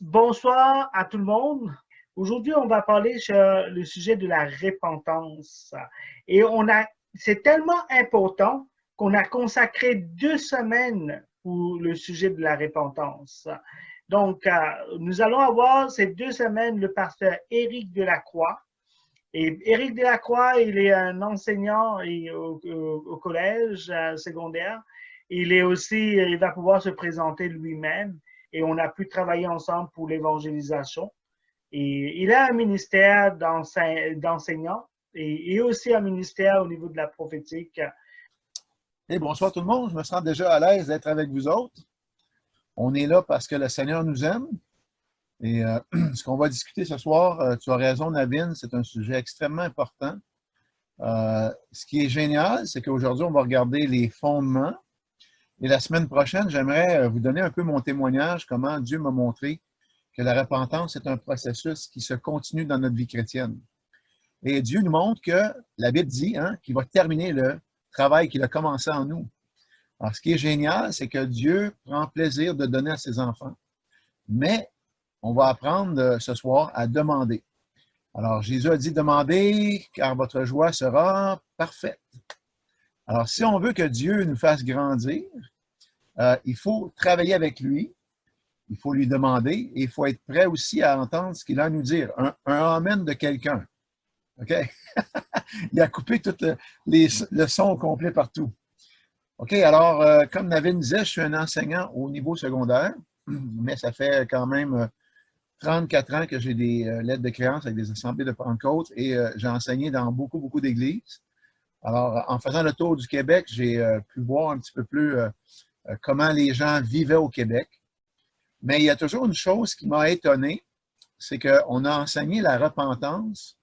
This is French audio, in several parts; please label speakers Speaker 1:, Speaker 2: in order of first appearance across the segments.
Speaker 1: Bonsoir à tout le monde. Aujourd'hui, on va parler sur le sujet de la repentance. Et c'est tellement important qu'on a consacré 2 semaines pour le sujet de la repentance. Donc, nous allons avoir ces 2 semaines le pasteur Éric Delacroix. Et Éric Delacroix, il est un enseignant au collège secondaire. Il va pouvoir se présenter lui-même et on a pu travailler ensemble pour l'évangélisation. Et il a un ministère d'enseignant et aussi un ministère au niveau de la prophétique.
Speaker 2: Et bonsoir tout le monde, je me sens déjà à l'aise d'être avec vous autres. On est là parce que le Seigneur nous aime. Et ce qu'on va discuter ce soir, tu as raison, Navin, c'est un sujet extrêmement important. Ce qui est génial, c'est qu'aujourd'hui, on va regarder les fondements. Et la semaine prochaine, j'aimerais vous donner un peu mon témoignage, comment Dieu m'a montré que la repentance est un processus qui se continue dans notre vie chrétienne. Et Dieu nous montre que la Bible dit qu'il va terminer le travail qu'il a commencé en nous. Alors, ce qui est génial, c'est que Dieu prend plaisir de donner à ses enfants. Mais on va apprendre ce soir à demander. Alors, Jésus a dit, demandez, car votre joie sera parfaite. Alors, si on veut que Dieu nous fasse grandir, il faut travailler avec lui, il faut lui demander, et il faut être prêt aussi à entendre ce qu'il a à nous dire. Un amen de quelqu'un. OK? Il a coupé tout le son au complet partout. OK, alors, comme Navin disait, je suis un enseignant au niveau secondaire, mais ça fait quand même 34 ans que j'ai des lettres de créance avec des assemblées de Pentecôte et j'ai enseigné dans beaucoup d'églises. Alors, en faisant le tour du Québec, j'ai pu voir un petit peu plus comment les gens vivaient au Québec. Mais il y a toujours une chose qui m'a étonné, c'est qu'on a enseigné la repentance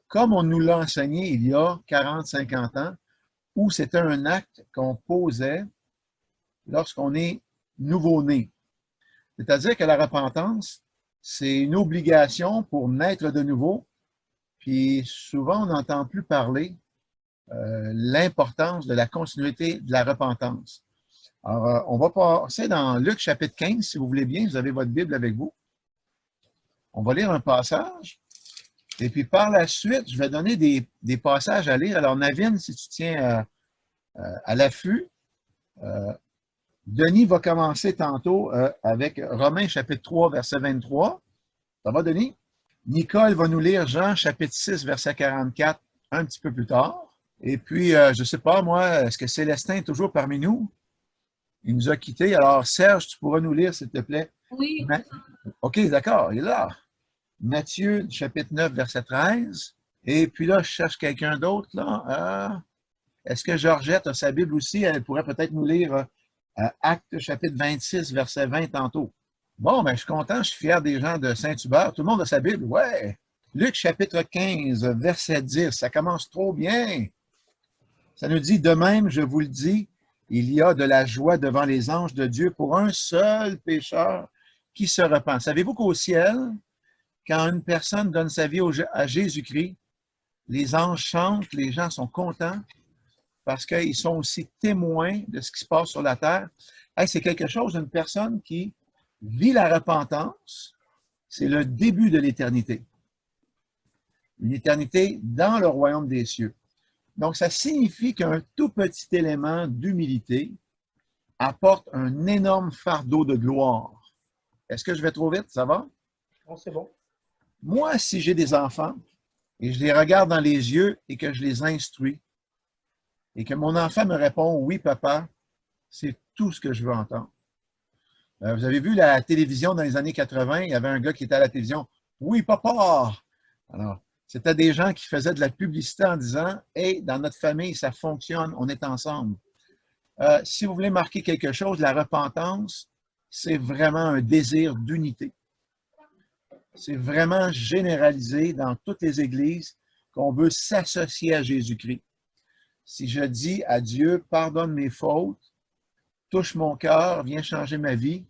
Speaker 2: comme on nous l'a enseigné il y a 40-50 ans, où c'était un acte qu'on posait lorsqu'on est nouveau-né. C'est-à-dire que la repentance, c'est une obligation pour naître de nouveau, puis souvent on n'entend plus parler l'importance de la continuité de la repentance. Alors, on va passer dans Luc chapitre 15, si vous voulez bien, vous avez votre Bible avec vous. On va lire un passage, et puis par la suite, je vais donner des passages à lire. Alors, Navin, si tu tiens à l'affût, Denis va commencer tantôt avec Romains chapitre 3, verset 23. Ça va, Denis? Nicole va nous lire Jean chapitre 6, verset 44, un petit peu plus tard. Et puis, je ne sais pas, moi, est-ce que Célestin est toujours parmi nous? Il nous a quittés. Alors, Serge, tu pourras nous lire, s'il te plaît?
Speaker 3: Oui.
Speaker 2: OK, d'accord, il est là. Matthieu, chapitre 9, verset 13. Et puis là, je cherche quelqu'un d'autre, là. Est-ce que Georgette a sa Bible aussi? Elle pourrait peut-être nous lire Actes, chapitre 26, verset 20 tantôt. Bon, ben, je suis content, je suis fier des gens de Saint-Hubert. Tout le monde a sa Bible? Ouais. Luc, chapitre 15, verset 10. Ça commence trop bien. Ça nous dit, de même, je vous le dis, il y a de la joie devant les anges de Dieu pour un seul pécheur qui se repent. Savez-vous qu'au ciel, quand une personne donne sa vie à Jésus-Christ, les anges chantent, les gens sont contents parce qu'ils sont aussi témoins de ce qui se passe sur la terre. Hey, c'est quelque chose, une personne qui vit la repentance, c'est le début de l'éternité. Une éternité dans le royaume des cieux. Donc, ça signifie qu'un tout petit élément d'humilité apporte un énorme fardeau de gloire. Est-ce que je vais trop vite? Ça va?
Speaker 1: Non, c'est bon.
Speaker 2: Moi, si j'ai des enfants et je les regarde dans les yeux et que je les instruis et que mon enfant me répond « Oui, papa », c'est tout ce que je veux entendre. Vous avez vu la télévision dans les années 80, il y avait un gars qui était à la télévision « Oui, papa ». Alors, c'était des gens qui faisaient de la publicité en disant « Hey, dans notre famille, ça fonctionne, on est ensemble ». Si vous voulez marquer quelque chose, la repentance, c'est vraiment un désir d'unité. C'est vraiment généralisé dans toutes les églises qu'on veut s'associer à Jésus-Christ. Si je dis à Dieu, pardonne mes fautes, touche mon cœur, viens changer ma vie,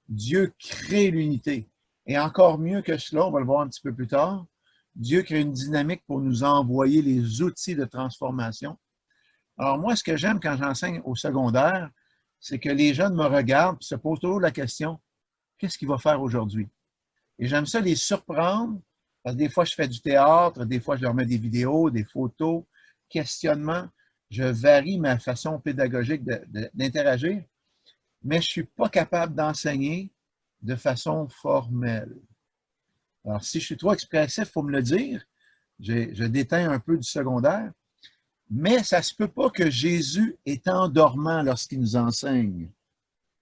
Speaker 2: Dieu crée l'unité. Et encore mieux que cela, on va le voir un petit peu plus tard, Dieu crée une dynamique pour nous envoyer les outils de transformation. Alors moi, ce que j'aime quand j'enseigne au secondaire, c'est que les jeunes me regardent et se posent toujours la question, qu'est-ce qu'il va faire aujourd'hui? Et j'aime ça les surprendre, parce que des fois, je fais du théâtre, des fois, je leur mets des vidéos, des photos, questionnements. Je varie ma façon pédagogique d'interagir, mais je ne suis pas capable d'enseigner de façon formelle. Alors, si je suis trop expressif, il faut me le dire. Je déteins un peu du secondaire. Mais ça ne se peut pas que Jésus est endormant lorsqu'il nous enseigne.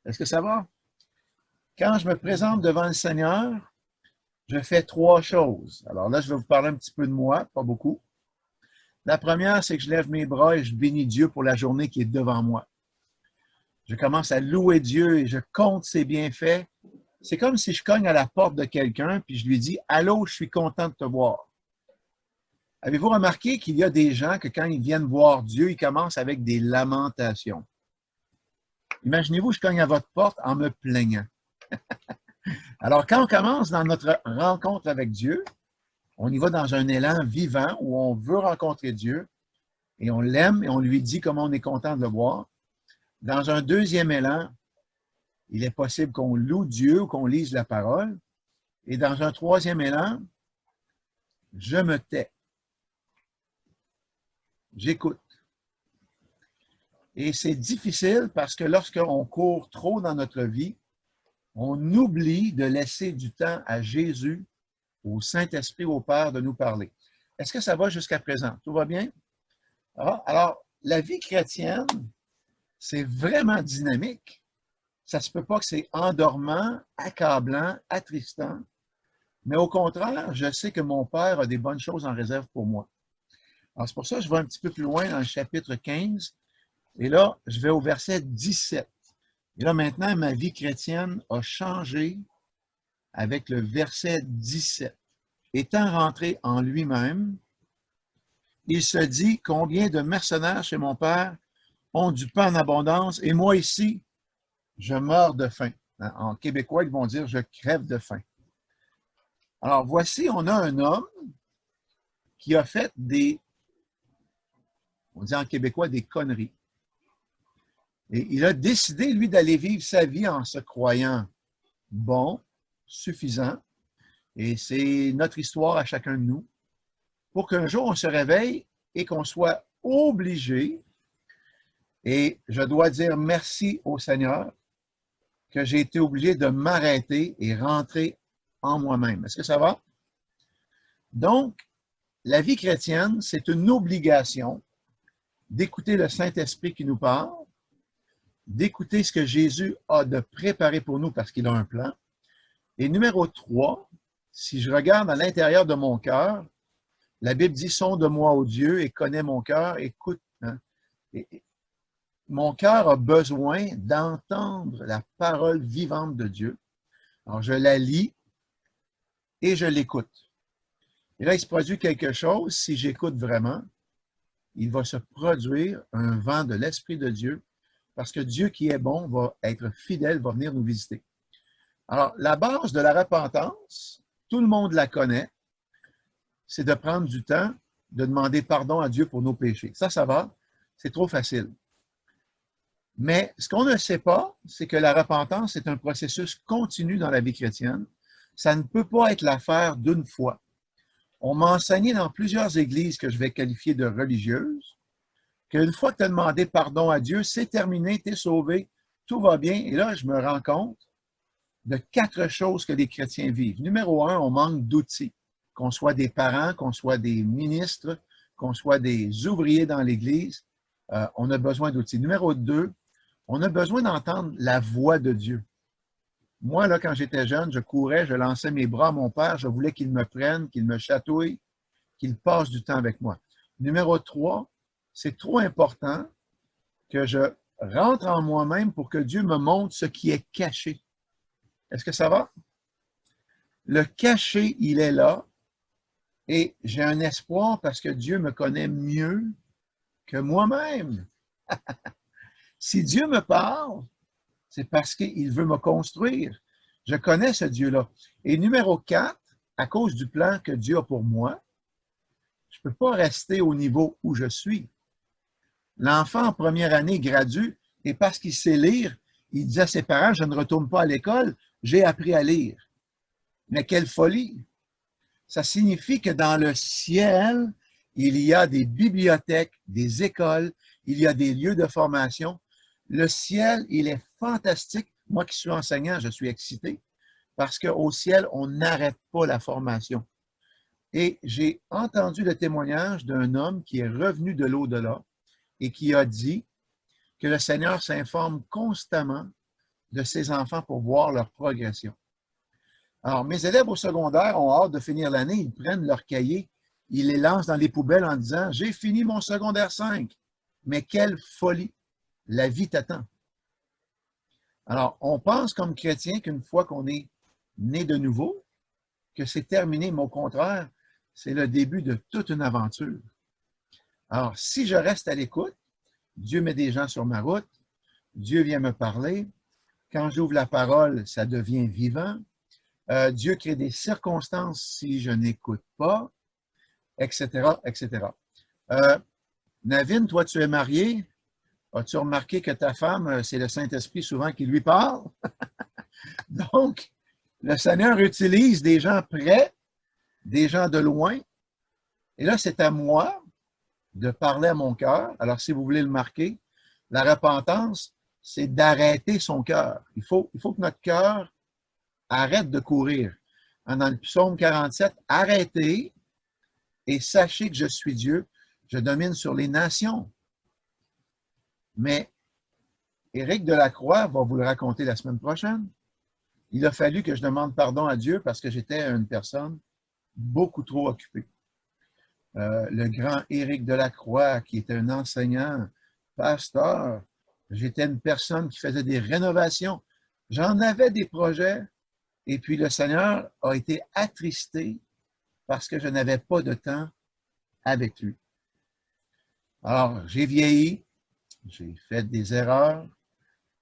Speaker 2: Est-ce que ça va? Quand je me présente devant le Seigneur, je fais 3 choses. Alors là, je vais vous parler un petit peu de moi, pas beaucoup. La première, c'est que je lève mes bras et je bénis Dieu pour la journée qui est devant moi. Je commence à louer Dieu et je compte ses bienfaits. C'est comme si je cogne à la porte de quelqu'un puis je lui dis « Allô, je suis content de te voir ». Avez-vous remarqué qu'il y a des gens que quand ils viennent voir Dieu, ils commencent avec des lamentations? Imaginez-vous, je cogne à votre porte en me plaignant. Alors, quand on commence dans notre rencontre avec Dieu, on y va dans un élan vivant où on veut rencontrer Dieu et on l'aime et on lui dit comment on est content de le voir. Dans un deuxième élan, il est possible qu'on loue Dieu ou qu'on lise la parole. Et dans un troisième élan, je me tais. J'écoute. Et c'est difficile parce que lorsqu'on court trop dans notre vie, on oublie de laisser du temps à Jésus, au Saint-Esprit, au Père de nous parler. Est-ce que ça va jusqu'à présent? Tout va bien? Alors, la vie chrétienne, c'est vraiment dynamique. Ça ne se peut pas que c'est endormant, accablant, attristant. Mais au contraire, je sais que mon Père a des bonnes choses en réserve pour moi. Alors, c'est pour ça que je vais un petit peu plus loin dans le chapitre 15. Et là, je vais au verset 17. Et là, maintenant, ma vie chrétienne a changé avec le verset 17. Étant rentré en lui-même, il se dit combien de mercenaires chez mon Père ont du pain en abondance et moi ici, je meurs de faim. En québécois, ils vont dire je crève de faim. Alors, voici, on a un homme qui a fait on dit en québécois, des conneries. Et il a décidé, lui, d'aller vivre sa vie en se croyant bon, suffisant. Et c'est notre histoire à chacun de nous. Pour qu'un jour, on se réveille et qu'on soit obligé, et je dois dire merci au Seigneur, que j'ai été obligé de m'arrêter et rentrer en moi-même. Est-ce que ça va? Donc, la vie chrétienne, c'est une obligation d'écouter le Saint-Esprit qui nous parle, d'écouter ce que Jésus a de préparé pour nous parce qu'il a un plan. Et numéro 3, si je regarde à l'intérieur de mon cœur, la Bible dit « Sonde-moi, ô Dieu, et connais mon cœur, écoute. Hein? » Mon cœur a besoin d'entendre la parole vivante de Dieu. Alors, je la lis et je l'écoute. Et là, il se produit quelque chose, si j'écoute vraiment, il va se produire un vent de l'Esprit de Dieu, parce que Dieu qui est bon va être fidèle, va venir nous visiter. Alors, la base de la repentance, tout le monde la connaît, c'est de prendre du temps, de demander pardon à Dieu pour nos péchés. Ça va, c'est trop facile. Mais ce qu'on ne sait pas, c'est que la repentance est un processus continu dans la vie chrétienne. Ça ne peut pas être l'affaire d'une fois. On m'a enseigné dans plusieurs églises que je vais qualifier de religieuses, qu'une fois que tu as demandé pardon à Dieu, c'est terminé, tu es sauvé, tout va bien. Et là, je me rends compte de 4 choses que les chrétiens vivent. Numéro 1, on manque d'outils. Qu'on soit des parents, qu'on soit des ministres, qu'on soit des ouvriers dans l'Église, on a besoin d'outils. Numéro 2, on a besoin d'entendre la voix de Dieu. Moi, là, quand j'étais jeune, je courais, je lançais mes bras à mon père, je voulais qu'il me prenne, qu'il me chatouille, qu'il passe du temps avec moi. Numéro 3, c'est trop important que je rentre en moi-même pour que Dieu me montre ce qui est caché. Est-ce que ça va? Le caché, il est là et j'ai un espoir parce que Dieu me connaît mieux que moi-même. Si Dieu me parle, c'est parce qu'il veut me construire. Je connais ce Dieu-là. Et numéro 4, à cause du plan que Dieu a pour moi, je ne peux pas rester au niveau où je suis. L'enfant en première année gradue, et parce qu'il sait lire, il dit à ses parents, je ne retourne pas à l'école, j'ai appris à lire. Mais quelle folie! Ça signifie que dans le ciel, il y a des bibliothèques, des écoles, il y a des lieux de formation. Le ciel, il est fantastique. Moi qui suis enseignant, je suis excité parce qu'au ciel, on n'arrête pas la formation. Et j'ai entendu le témoignage d'un homme qui est revenu de l'au-delà et qui a dit que le Seigneur s'informe constamment de ses enfants pour voir leur progression. Alors, mes élèves au secondaire ont hâte de finir l'année, ils prennent leurs cahiers, ils les lancent dans les poubelles en disant « J'ai fini mon secondaire 5 ». Mais quelle folie! La vie t'attend. Alors, on pense comme chrétien qu'une fois qu'on est né de nouveau, que c'est terminé, mais au contraire, c'est le début de toute une aventure. Alors, si je reste à l'écoute, Dieu met des gens sur ma route, Dieu vient me parler. Quand j'ouvre la parole, ça devient vivant. Dieu crée des circonstances si je n'écoute pas, etc., etc. Navin, toi, tu es marié. As-tu remarqué que ta femme, c'est le Saint-Esprit souvent qui lui parle? Donc, le Seigneur utilise des gens près, des gens de loin. Et là, c'est à moi de parler à mon cœur. Alors, si vous voulez le marquer, la repentance, c'est d'arrêter son cœur. Il faut que notre cœur arrête de courir. Dans le psaume 47, arrêtez et sachez que je suis Dieu, je domine sur les nations. Mais Éric Delacroix va vous le raconter la semaine prochaine. Il a fallu que je demande pardon à Dieu parce que j'étais une personne beaucoup trop occupée. Le grand Éric Delacroix, qui était un enseignant, pasteur, j'étais une personne qui faisait des rénovations. J'en avais des projets, et puis le Seigneur a été attristé parce que je n'avais pas de temps avec lui. Alors, j'ai vieilli, j'ai fait des erreurs,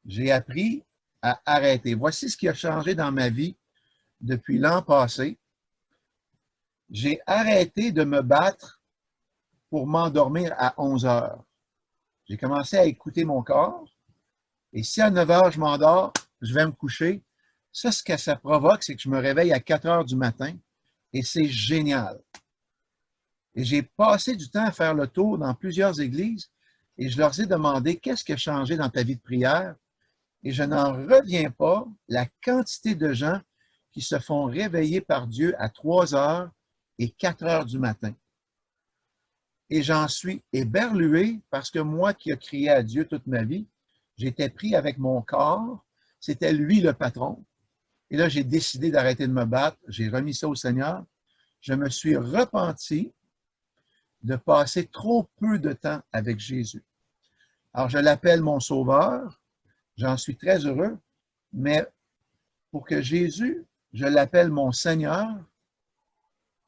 Speaker 2: j'ai appris à arrêter. Voici ce qui a changé dans ma vie depuis l'an passé. J'ai arrêté de me battre pour m'endormir à 11 heures. J'ai commencé à écouter mon corps, et si à 9 heures je m'endors, je vais me coucher. Ça, ce que ça provoque, c'est que je me réveille à 4 heures du matin, et c'est génial. Et j'ai passé du temps à faire le tour dans plusieurs églises, et je leur ai demandé qu'est-ce qui a changé dans ta vie de prière, et je n'en reviens pas la quantité de gens qui se font réveiller par Dieu à 3 heures et 4 heures du matin. Et j'en suis éberlué parce que moi qui ai crié à Dieu toute ma vie, j'étais pris avec mon corps, c'était lui le patron. Et là, j'ai décidé d'arrêter de me battre, j'ai remis ça au Seigneur. Je me suis repenti de passer trop peu de temps avec Jésus. Alors, je l'appelle mon sauveur, j'en suis très heureux, mais pour que Jésus, je l'appelle mon Seigneur,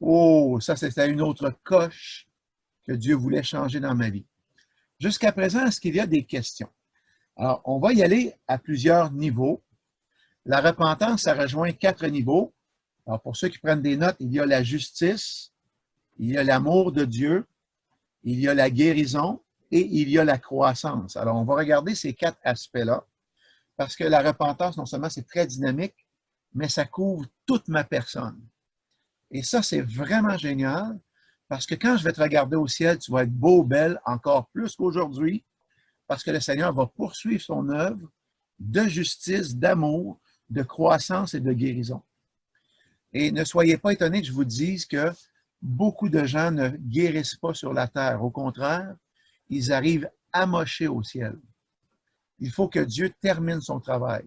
Speaker 2: oh, ça c'était une autre coche que Dieu voulait changer dans ma vie. Jusqu'à présent, est-ce qu'il y a des questions? Alors, on va y aller à plusieurs niveaux. La repentance, ça rejoint 4 niveaux. Alors, pour ceux qui prennent des notes, il y a la justice, il y a l'amour de Dieu, il y a la guérison et il y a la croissance. Alors, on va regarder ces 4 aspects-là parce que la repentance, non seulement c'est très dynamique, mais ça couvre toute ma personne. Et ça, c'est vraiment génial parce que quand je vais te regarder au ciel, tu vas être beau, belle, encore plus qu'aujourd'hui, parce que le Seigneur va poursuivre son œuvre de justice, d'amour, de croissance et de guérison. Et ne soyez pas étonnés que je vous dise que beaucoup de gens ne guérissent pas sur la terre. Au contraire, ils arrivent amochés au ciel. Il faut que Dieu termine son travail.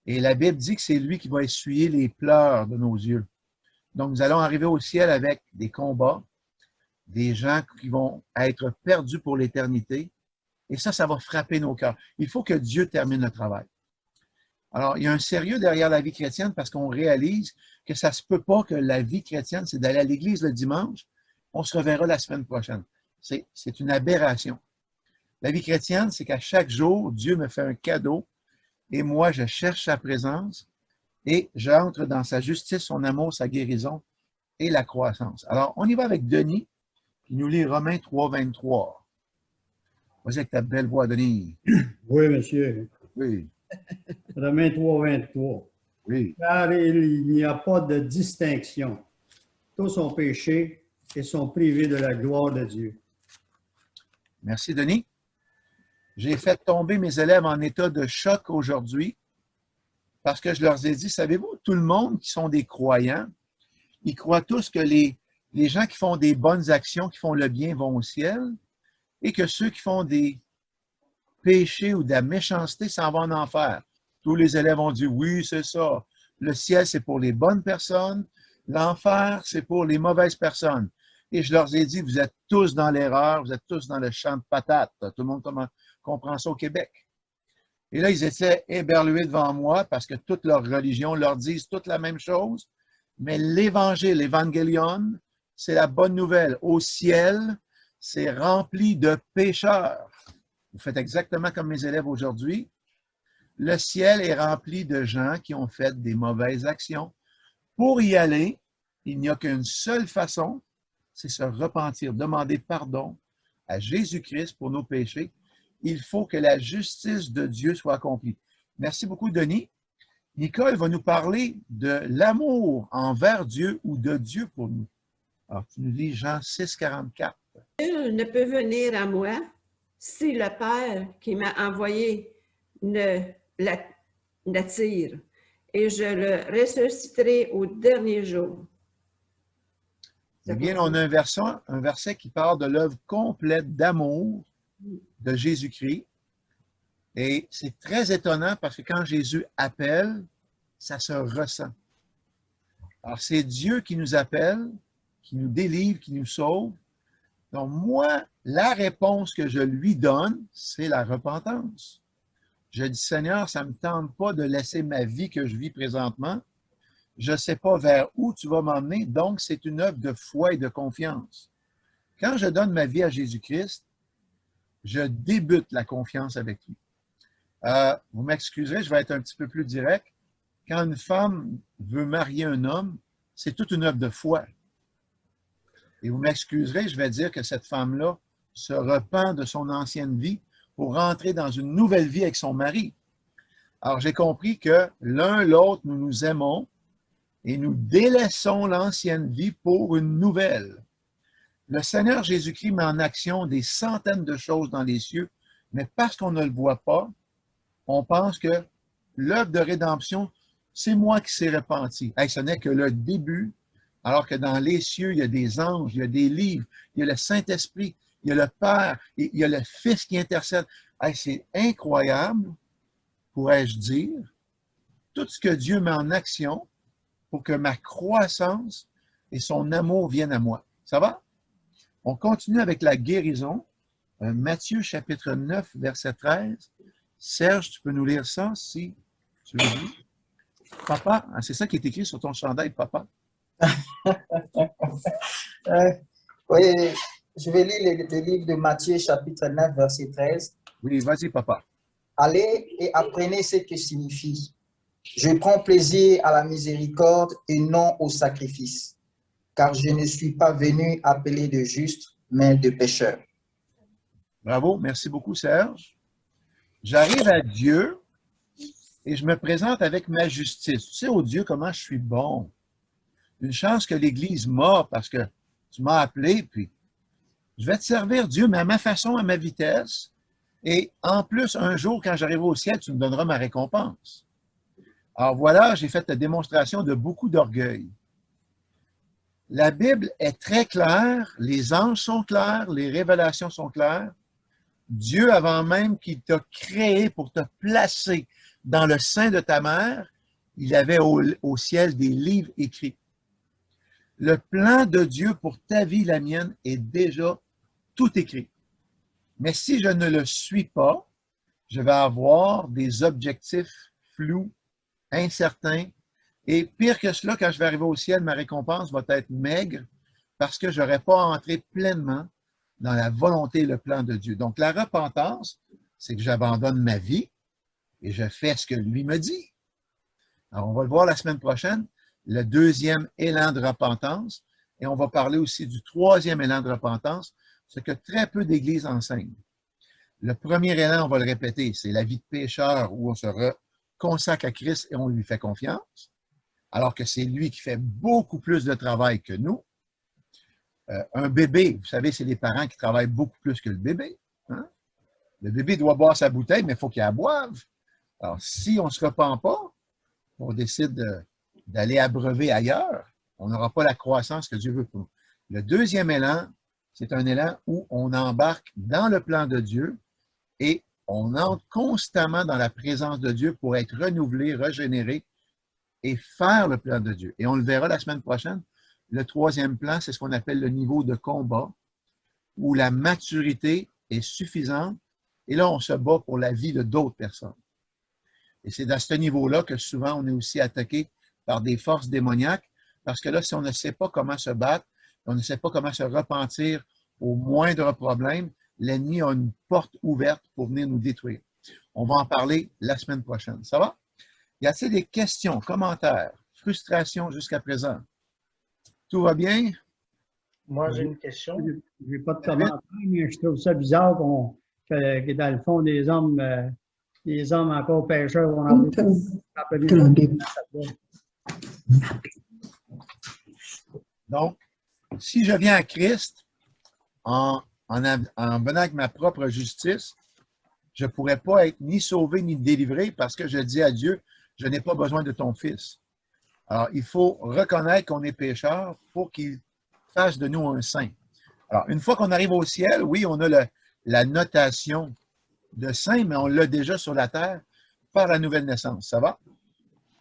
Speaker 2: Et la Bible dit que c'est lui qui va essuyer les pleurs de nos yeux. Donc, nous allons arriver au ciel avec des combats, des gens qui vont être perdus pour l'éternité. Et ça va frapper nos cœurs. Il faut que Dieu termine le travail. Alors, il y a un sérieux derrière la vie chrétienne parce qu'on réalise que ça ne se peut pas que la vie chrétienne, c'est d'aller à l'église le dimanche. On se reverra la semaine prochaine. C'est une aberration. La vie chrétienne, c'est qu'à chaque jour, Dieu me fait un cadeau et moi, je cherche sa présence et j'entre dans sa justice, son amour, sa guérison et la croissance. Alors, on y va avec Denis qui nous lit Romains 3, 23. Vas-y avec ta belle voix, Denis.
Speaker 3: Oui, monsieur.
Speaker 2: Oui.
Speaker 3: Romains 3, 23.
Speaker 2: Oui.
Speaker 3: Car il n'y a pas de distinction. Tous ont péché et sont privés de la gloire de Dieu.
Speaker 2: Merci, Denis. J'ai fait tomber mes élèves en état de choc aujourd'hui parce que je leur ai dit, savez-vous, tout le monde qui sont des croyants, ils croient tous que les gens qui font des bonnes actions, qui font le bien, vont au ciel, et que ceux qui font des péchés ou de la méchanceté s'en vont en enfer. Tous les élèves ont dit, oui, c'est ça. Le ciel, c'est pour les bonnes personnes. L'enfer, c'est pour les mauvaises personnes. Et je leur ai dit, vous êtes tous dans l'erreur, vous êtes tous dans le champ de patates. Tout le monde comprend ça au Québec. Et là, ils étaient éberlués devant moi parce que toute leur religion leur disent toute la même chose. Mais l'évangile, l'évangélion, c'est la bonne nouvelle. Au ciel, c'est rempli de pécheurs. Vous faites exactement comme mes élèves aujourd'hui. Le ciel est rempli de gens qui ont fait des mauvaises actions. Pour y aller, il n'y a qu'une seule façon, c'est se repentir, demander pardon à Jésus-Christ pour nos péchés. Il faut que la justice de Dieu soit accomplie. Merci beaucoup, Denis. Nicole va nous parler de l'amour envers Dieu ou de Dieu pour nous. Alors, tu nous lis Jean 6, 44.
Speaker 4: Nul ne peut venir à moi si le Père qui m'a envoyé ne l'attire, et je le ressusciterai au dernier jour.
Speaker 2: Eh bien, on a un verset qui parle de l'œuvre complète d'amour de Jésus-Christ. Et c'est très étonnant parce que quand Jésus appelle, ça se ressent. Alors, c'est Dieu qui nous appelle, qui nous délivre, qui nous sauve. Donc, moi, la réponse que je lui donne, c'est la repentance. Je dis, Seigneur, ça ne me tente pas de laisser ma vie que je vis présentement. Je ne sais pas vers où tu vas m'emmener, donc c'est une œuvre de foi et de confiance. Quand je donne ma vie à Jésus-Christ, je débute la confiance avec lui. Vous m'excuserez, je vais être un petit peu plus direct. Quand une femme veut marier un homme, c'est toute une œuvre de foi. Et vous m'excuserez, je vais dire que cette femme-là se repent de son ancienne vie pour rentrer dans une nouvelle vie avec son mari. Alors, j'ai compris que l'un l'autre, nous nous aimons et nous délaissons l'ancienne vie pour une nouvelle. Le Seigneur Jésus-Christ met en action des centaines de choses dans les cieux, mais parce qu'on ne le voit pas, on pense que l'œuvre de rédemption, c'est moi qui s'est repenti. Hey, ce n'est que le début, alors que dans les cieux, il y a des anges, il y a des livres, il y a le Saint-Esprit, il y a le Père, il y a le Fils qui intercède. Hey, c'est incroyable, pourrais-je dire, tout ce que Dieu met en action pour que ma croissance et son amour viennent à moi. Ça va? On continue avec la guérison. Matthieu chapitre 9, verset 13. Serge, tu peux nous lire ça si tu veux dire? Papa, c'est ça qui est écrit sur ton chandail, papa.
Speaker 5: Oui, je vais lire le livre de Matthieu chapitre 9, verset 13.
Speaker 2: Oui, vas-y, papa.
Speaker 5: Allez et apprenez ce que signifie. Je prends plaisir à la miséricorde et non au sacrifice, car je ne suis pas venu appeler de justes, mais de pécheurs.
Speaker 2: Bravo, merci beaucoup, Serge. J'arrive à Dieu et je me présente avec ma justice. Tu sais, oh Dieu, comment je suis bon. Une chance que l'Église m'a parce que tu m'as appelé, puis je vais te servir, Dieu, mais à ma façon, à ma vitesse. Et en plus, un jour, quand j'arriverai au ciel, tu me donneras ma récompense. Alors voilà, j'ai fait la démonstration de beaucoup d'orgueil. La Bible est très claire, les anges sont clairs, les révélations sont claires. Dieu, avant même qu'il t'a créé pour te placer dans le sein de ta mère, il avait au ciel des livres écrits. Le plan de Dieu pour ta vie, la mienne, est déjà tout écrit. Mais si je ne le suis pas, je vais avoir des objectifs flous, incertains, et pire que cela, quand je vais arriver au ciel, ma récompense va être maigre parce que je n'aurai pas entré pleinement dans la volonté et le plan de Dieu. Donc, la repentance, c'est que j'abandonne ma vie et je fais ce que lui me dit. Alors, on va le voir la semaine prochaine, le deuxième élan de repentance, et on va parler aussi du troisième élan de repentance, ce que très peu d'églises enseignent. Le premier élan, on va le répéter, c'est la vie de pécheur où on se consacre à Christ et on lui fait confiance, alors que c'est lui qui fait beaucoup plus de travail que nous. Un bébé, vous savez, c'est les parents qui travaillent beaucoup plus que le bébé. Hein? Le bébé doit boire sa bouteille, mais il faut qu'il la boive. Alors, si on ne se repent pas, on décide d'aller abreuver ailleurs, on n'aura pas la croissance que Dieu veut pour nous. Le deuxième élan, c'est un élan où on embarque dans le plan de Dieu et on entre constamment dans la présence de Dieu pour être renouvelé, régénéré et faire le plan de Dieu. Et on le verra la semaine prochaine. Le troisième plan, c'est ce qu'on appelle le niveau de combat, où la maturité est suffisante. Et là, on se bat pour la vie de d'autres personnes. Et c'est à ce niveau-là que souvent, on est aussi attaqué par des forces démoniaques, parce que là, si on ne sait pas comment se battre, on ne sait pas comment se repentir au moindre problème, l'ennemi a une porte ouverte pour venir nous détruire. On va en parler la semaine prochaine. Ça va? Y a-t-il des questions, commentaires, frustrations jusqu'à présent? Tout va bien?
Speaker 1: Moi, j'ai une question.
Speaker 3: Je n'ai pas de commentaire, mais je trouve ça bizarre que dans le fond, des hommes encore pécheurs vont avoir
Speaker 2: Donc, si je viens à Christ en venant avec ma propre justice, je ne pourrais pas être ni sauvé ni délivré parce que je dis à Dieu, je n'ai pas besoin de ton Fils. Alors, il faut reconnaître qu'on est pécheur pour qu'il fasse de nous un saint. Alors, une fois qu'on arrive au ciel, oui, on a la notation de saint, mais on l'a déjà sur la terre par la nouvelle naissance. Ça va?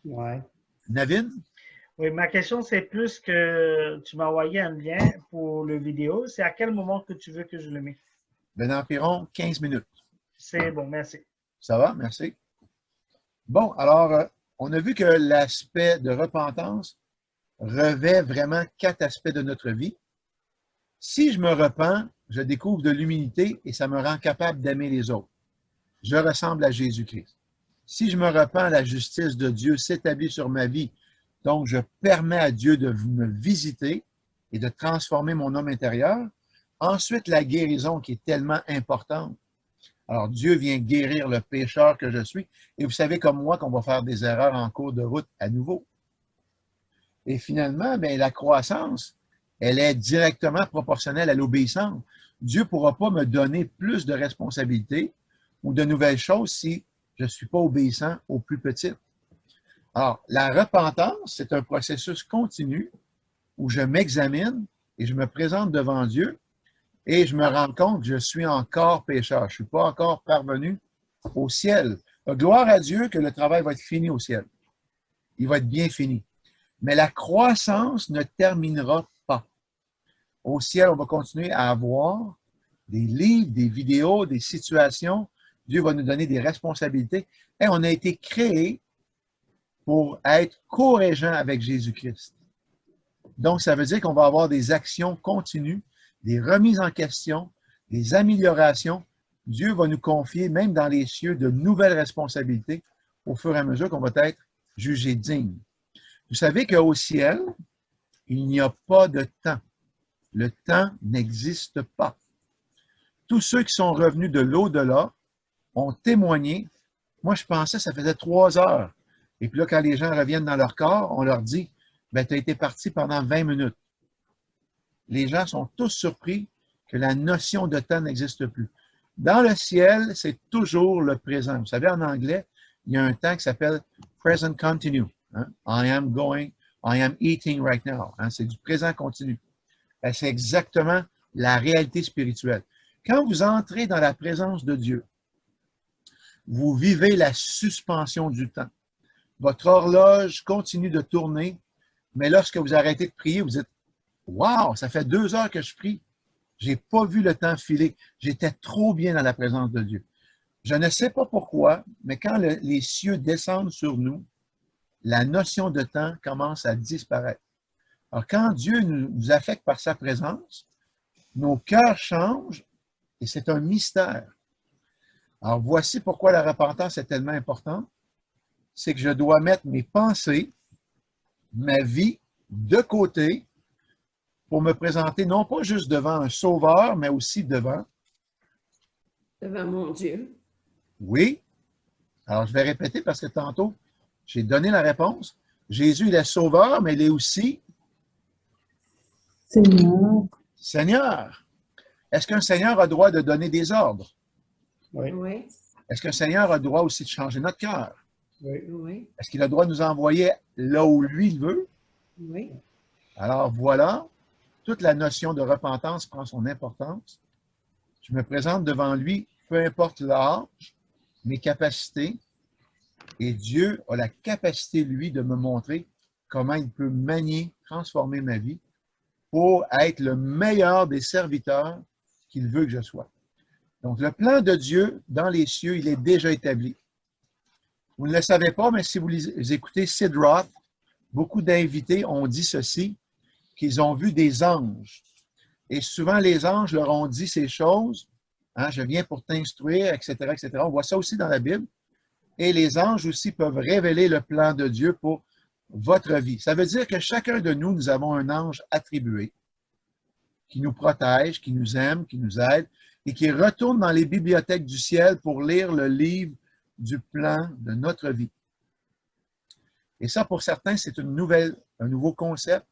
Speaker 3: Oui.
Speaker 2: Navin?
Speaker 1: Oui, ma question, c'est plus que tu m'as envoyé un lien pour le vidéo. C'est à quel moment que tu veux que je le mette?
Speaker 2: Ben, environ 15 minutes.
Speaker 1: C'est bon, merci.
Speaker 2: Ça va? Merci. Bon, alors, on a vu que l'aspect de repentance revêt vraiment 4 aspects de notre vie. Si je me repens, je découvre de l'humilité et ça me rend capable d'aimer les autres. Je ressemble à Jésus-Christ. Si je me repens, la justice de Dieu s'établit sur ma vie. Donc, je permets à Dieu de me visiter et de transformer mon homme intérieur. Ensuite, la guérison qui est tellement importante. Alors, Dieu vient guérir le pécheur que je suis. Et vous savez comme moi qu'on va faire des erreurs en cours de route à nouveau. Et finalement, bien, la croissance, elle est directement proportionnelle à l'obéissance. Dieu ne pourra pas me donner plus de responsabilités ou de nouvelles choses si je ne suis pas obéissant aux plus petites. Alors, la repentance, c'est un processus continu où je m'examine et je me présente devant Dieu et je me rends compte que je suis encore pécheur. Je ne suis pas encore parvenu au ciel. Gloire à Dieu que le travail va être fini au ciel. Il va être bien fini. Mais la croissance ne terminera pas. Au ciel, on va continuer à avoir des livres, des vidéos, des situations. Dieu va nous donner des responsabilités. Et on a été créés pour être co-régents avec Jésus-Christ. Donc, ça veut dire qu'on va avoir des actions continues, des remises en question, des améliorations. Dieu va nous confier, même dans les cieux, de nouvelles responsabilités au fur et à mesure qu'on va être jugé digne. Vous savez qu'au ciel, il n'y a pas de temps. Le temps n'existe pas. Tous ceux qui sont revenus de l'au-delà ont témoigné. Moi, je pensais que ça faisait 3 heures. Et puis là, quand les gens reviennent dans leur corps, on leur dit, ben, tu as été parti pendant 20 minutes. Les gens sont tous surpris que la notion de temps n'existe plus. Dans le ciel, c'est toujours le présent. Vous savez, en anglais, il y a un temps qui s'appelle present continue. Hein? I am going, I am eating right now. Hein? C'est du présent continu. Ben, c'est exactement la réalité spirituelle. Quand vous entrez dans la présence de Dieu, vous vivez la suspension du temps. Votre horloge continue de tourner, mais lorsque vous arrêtez de prier, vous dites « Wow, ça fait 2 heures que je prie. Je n'ai pas vu le temps filer. J'étais trop bien dans la présence de Dieu. » Je ne sais pas pourquoi, mais quand les cieux descendent sur nous, la notion de temps commence à disparaître. Alors, quand Dieu nous affecte par sa présence, nos cœurs changent et c'est un mystère. Alors, voici pourquoi la repentance est tellement importante. C'est que je dois mettre mes pensées, ma vie de côté pour me présenter non pas juste devant un sauveur, mais aussi devant
Speaker 4: mon Dieu.
Speaker 2: Oui. Alors, je vais répéter parce que tantôt, j'ai donné la réponse. Jésus, il est sauveur, mais il est aussi
Speaker 6: Seigneur.
Speaker 2: Seigneur. Est-ce qu'un Seigneur a le droit de donner des ordres?
Speaker 3: Oui,
Speaker 4: Oui,
Speaker 2: Est-ce qu'un Seigneur a le droit aussi de changer notre cœur?
Speaker 3: oui.
Speaker 4: oui,
Speaker 2: Est-ce qu'il a le droit de nous envoyer là où lui il veut?
Speaker 4: oui.
Speaker 2: Alors voilà, toute la notion de repentance prend son importance. Je me présente devant lui, peu importe l'âge, mes capacités, et Dieu a la capacité, lui, de me montrer comment il peut manier, transformer ma vie pour être le meilleur des serviteurs qu'il veut que je sois. Donc, le plan de Dieu dans les cieux, il est déjà établi. Vous ne le savez pas, mais si vous écoutez Sid Roth, beaucoup d'invités ont dit ceci, qu'ils ont vu des anges. Et souvent, les anges leur ont dit ces choses, hein, je viens pour t'instruire, etc., etc. On voit ça aussi dans la Bible. Et les anges aussi peuvent révéler le plan de Dieu pour votre vie. Ça veut dire que chacun de nous, nous avons un ange attribué qui nous protège, qui nous aime, qui nous aide et qui retourne dans les bibliothèques du ciel pour lire le livre du plan de notre vie. Et ça, pour certains, c'est un nouveau concept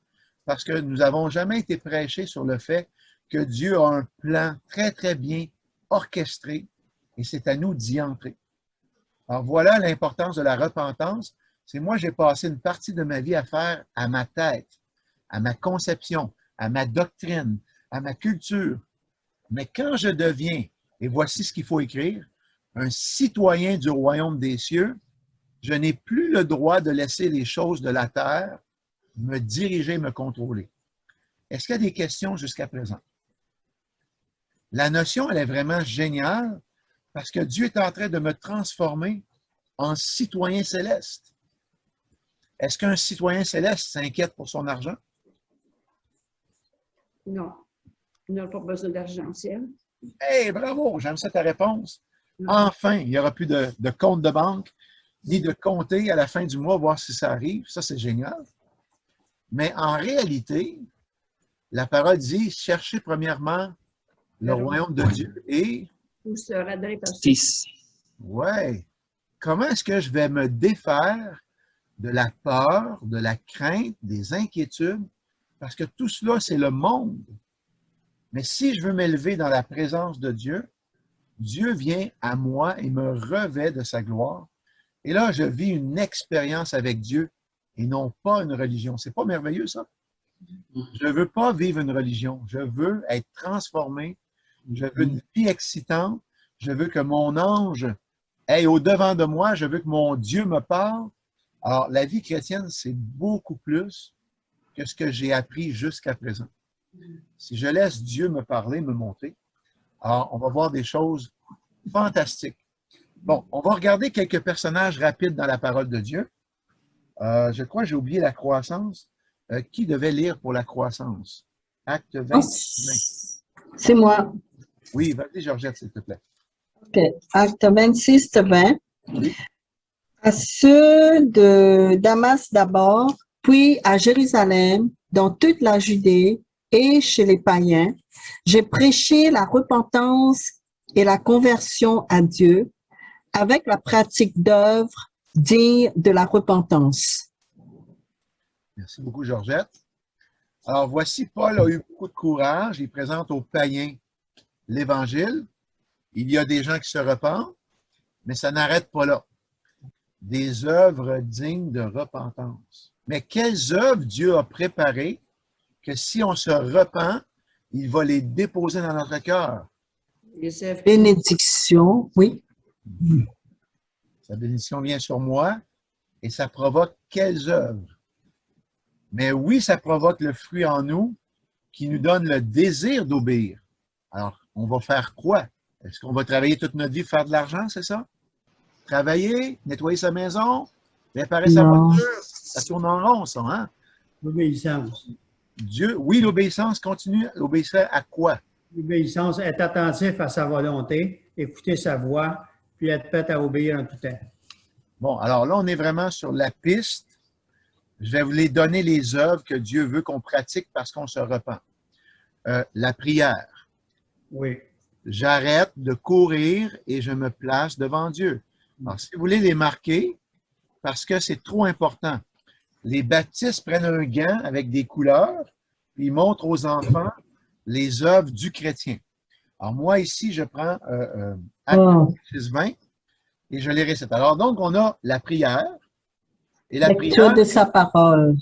Speaker 2: parce que nous n'avons jamais été prêchés sur le fait que Dieu a un plan très, très bien orchestré et c'est à nous d'y entrer. Alors voilà l'importance de la repentance. C'est moi, j'ai passé une partie de ma vie à faire à ma tête, à ma conception, à ma doctrine, à ma culture. Mais quand je deviens, et voici ce qu'il faut écrire, un citoyen du royaume des cieux, je n'ai plus le droit de laisser les choses de la terre me diriger, me contrôler. Est-ce qu'il y a des questions jusqu'à présent? La notion, elle est vraiment géniale parce que Dieu est en train de me transformer en citoyen céleste. Est-ce qu'un citoyen céleste s'inquiète pour son argent?
Speaker 4: Non. Il n'a pas besoin d'argent au ciel.
Speaker 2: Hey, bravo, j'aime ça ta réponse. Enfin, il n'y aura plus de compte de banque, ni de compter à la fin du mois, voir si ça arrive. Ça, c'est génial. Mais en réalité, la parole dit, cherchez premièrement le royaume de Dieu et...
Speaker 4: Tout sera donné par
Speaker 2: Ouais. Comment est-ce que je vais me défaire de la peur, de la crainte, des inquiétudes? Parce que tout cela, c'est le monde. Mais si je veux m'élever dans la présence de Dieu, Dieu vient à moi et me revêt de sa gloire. Et là, je vis une expérience avec Dieu et non pas une religion. C'est pas merveilleux, ça? Je ne veux pas vivre une religion. Je veux être transformé. Je veux une vie excitante. Je veux que mon ange aille au-devant de moi. Je veux que mon Dieu me parle. Alors, la vie chrétienne, c'est beaucoup plus que ce que j'ai appris jusqu'à présent. Si je laisse Dieu me parler, me montrer, alors on va voir des choses fantastiques. Bon, on va regarder quelques personnages rapides dans la parole de Dieu. Je crois que j'ai oublié la croissance. Qui devait lire pour la croissance? Acte 20.
Speaker 6: C'est moi.
Speaker 2: Oui, vas-y, Georgette, s'il te plaît.
Speaker 6: OK. Acte 26, 20.
Speaker 2: Oui.
Speaker 6: À ceux de Damas d'abord, puis à Jérusalem, dans toute la Judée et chez les païens, j'ai prêché la repentance et la conversion à Dieu avec la pratique d'œuvres dignes de la repentance.
Speaker 2: Merci beaucoup, Georgette. Alors, voici, Paul a eu beaucoup de courage. Il présente aux païens l'Évangile. Il y a des gens qui se repentent, mais ça n'arrête pas là. Des œuvres dignes de repentance. Mais quelles œuvres Dieu a préparées que si on se repent, il va les déposer dans notre cœur?
Speaker 6: Bénédiction, oui.
Speaker 2: Sa bénédiction vient sur moi et ça provoque quelles œuvres? Mais oui, ça provoque le fruit en nous qui nous donne le désir d'obéir. Alors, on va faire quoi? Est-ce qu'on va travailler toute notre vie pour faire de l'argent, c'est ça? Travailler, nettoyer sa maison, réparer sa voiture, ça tourne en rond, ça, hein?
Speaker 3: L'obéissance.
Speaker 2: Dieu, oui, l'obéissance continue. L'obéissance à quoi?
Speaker 3: L'obéissance, être attentif à sa volonté, écouter sa voix, puis être prêt à obéir en tout temps.
Speaker 2: Bon, alors là, on est vraiment sur la piste. Je vais vous les donner les œuvres que Dieu veut qu'on pratique parce qu'on se repent. La prière.
Speaker 3: Oui.
Speaker 2: J'arrête de courir et je me place devant Dieu. Alors, si vous voulez les marquer, parce que c'est trop important, les baptistes prennent un gant avec des couleurs, puis ils montrent aux enfants les œuvres du chrétien. Alors, moi, ici, je prends Actes 20 et je les récite. Alors, donc, on a la prière. Et la
Speaker 6: Lecture
Speaker 2: prière,
Speaker 6: de sa parole.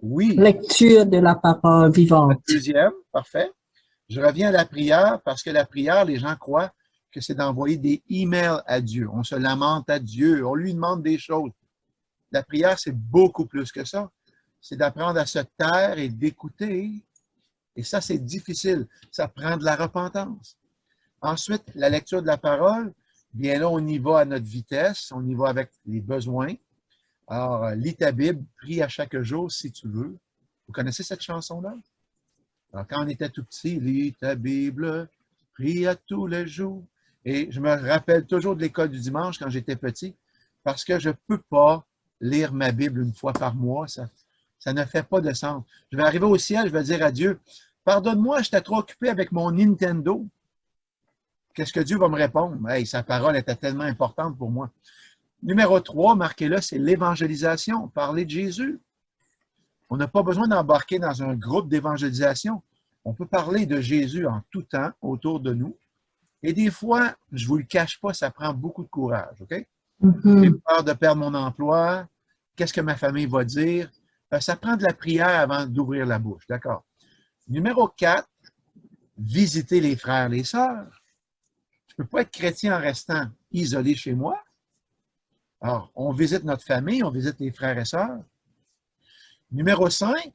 Speaker 2: oui.
Speaker 6: Lecture de la parole
Speaker 2: La
Speaker 6: vivante.
Speaker 2: deuxième, parfait. Je reviens à la prière parce que la prière, les gens croient que c'est d'envoyer des emails à Dieu. On se lamente à Dieu, on lui demande des choses. La prière, c'est beaucoup plus que ça. C'est d'apprendre à se taire et d'écouter. Et ça, c'est difficile. Ça prend de la repentance. Ensuite, la lecture de la parole, bien là, on y va à notre vitesse, on y va avec les besoins. Alors, lis ta Bible, prie à chaque jour si tu veux. Vous connaissez cette chanson-là? Alors, quand on était tout petit, lis ta Bible, prie à tous les jours. Et je me rappelle toujours de l'école du dimanche quand j'étais petit, parce que je ne peux pas lire ma Bible une fois par mois. Ça ne fait pas de sens. Je vais arriver au ciel, je vais dire à Dieu, pardonne-moi, j'étais trop occupé avec mon Nintendo. Qu'est-ce que Dieu va me répondre? Hey, sa parole était tellement importante pour moi. Numéro 3, marquez-le, c'est l'évangélisation. Parler de Jésus. On n'a pas besoin d'embarquer dans un groupe d'évangélisation. On peut parler de Jésus en tout temps autour de nous. Et des fois, je ne vous le cache pas, ça prend beaucoup de courage. OK? J'ai peur de perdre mon emploi. Qu'est-ce que ma famille va dire? Ça prend de la prière avant d'ouvrir la bouche. D'accord? Numéro 4, visiter les frères et les sœurs. Je ne peux pas être chrétien en restant isolé chez moi. Alors, on visite notre famille, on visite les frères et sœurs. Numéro 5,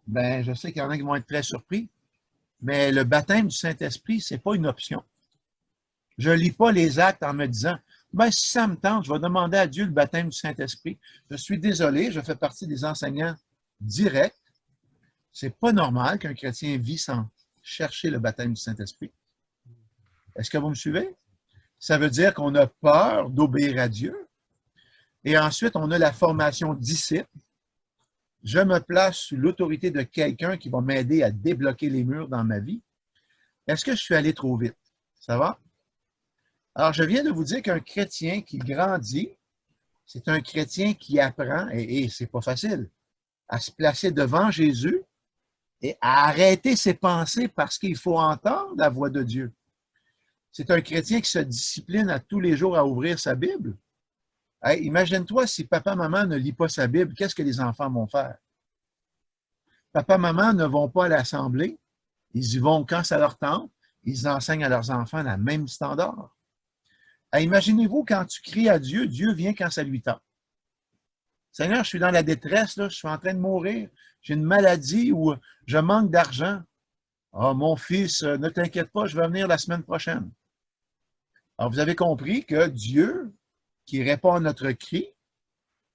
Speaker 2: ben, je sais qu'il y en a qui vont être très surpris, mais le baptême du Saint-Esprit, ce n'est pas une option. Je ne lis pas les actes en me disant, ben, si ça me tente, je vais demander à Dieu le baptême du Saint-Esprit. Je suis désolé, je fais partie des enseignants directs. Ce n'est pas normal qu'un chrétien vit sans chercher le baptême du Saint-Esprit. Est-ce que vous me suivez? Ça veut dire qu'on a peur d'obéir à Dieu. Et ensuite, on a la formation disciple. Je me place sous l'autorité de quelqu'un qui va m'aider à débloquer les murs dans ma vie. Est-ce que je suis allé trop vite? Ça va? Alors, je viens de vous dire qu'un chrétien qui grandit, c'est un chrétien qui apprend, et c'est pas facile, à se placer devant Jésus et à arrêter ses pensées parce qu'il faut entendre la voix de Dieu. C'est un chrétien qui se discipline à tous les jours à ouvrir sa Bible. Hey, imagine-toi si papa, maman ne lit pas sa Bible, qu'est-ce que les enfants vont faire? Papa, maman ne vont pas à l'assemblée, ils y vont quand ça leur tente, ils enseignent à leurs enfants le même standard. Hey, imaginez-vous quand tu cries à Dieu, Dieu vient quand ça lui tente. Seigneur, je suis dans la détresse, là, je suis en train de mourir, j'ai une maladie ou je manque d'argent. Ah, mon fils, ne t'inquiète pas, je vais venir la semaine prochaine. Alors, vous avez compris que Dieu, qui répond à notre cri,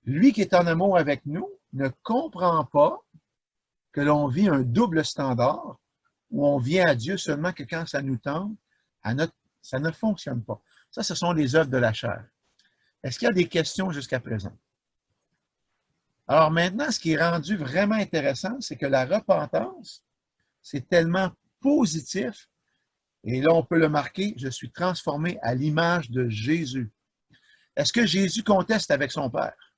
Speaker 2: lui qui est en amour avec nous, ne comprend pas que l'on vit un double standard où on vient à Dieu seulement que quand ça nous tente, ça ne fonctionne pas. Ça, ce sont les œuvres de la chair. Est-ce qu'il y a des questions jusqu'à présent? Alors maintenant, ce qui est rendu vraiment intéressant, c'est que la repentance, c'est tellement positif, et là, on peut le marquer, je suis transformé à l'image de Jésus. Est-ce que Jésus conteste avec son Père?